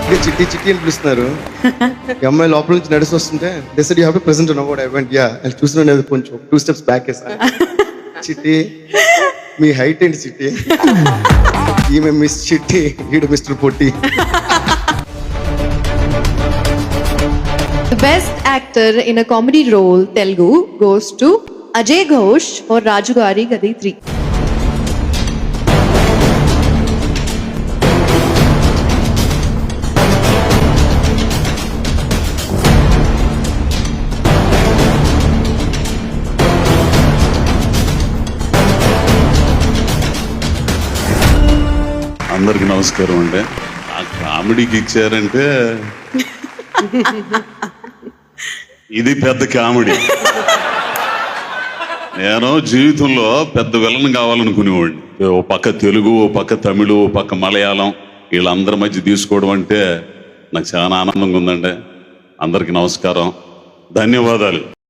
చిట్టి చిట్టి అని పిలుస్తున్నారు. ఈ అమ్మాయి లోపల నుంచి నడిచి వస్తుంటే decide you have to present an award event. Yeah అది చూస్తున్నాను కొంచెం 2 steps బ్యాక్ వేసాను. చిట్టి మీ హైట్ ఏంటి చిట్టి? ఈమె మిస్ చిట్టి, వీడు mister Potti. The best actor in a comedy role Telugu goes to Ajay Ghosh for Rajugari Gadi 3. అందరికి నమస్కారం అండి. ఆ కామెడీకి ఇచ్చారంటే ఇది పెద్ద కామెడీ. నేను జీవితంలో పెద్ద విలన్ కావాలనుకునేవాడిని. ఓ పక్క తెలుగు, ఓ పక్క తమిళు, ఓ పక్క మలయాళం, వీళ్ళందరి మధ్య తీసుకోవడం అంటే నాకు చాలా ఆనందంగా ఉందండి. అందరికి నమస్కారం, ధన్యవాదాలు.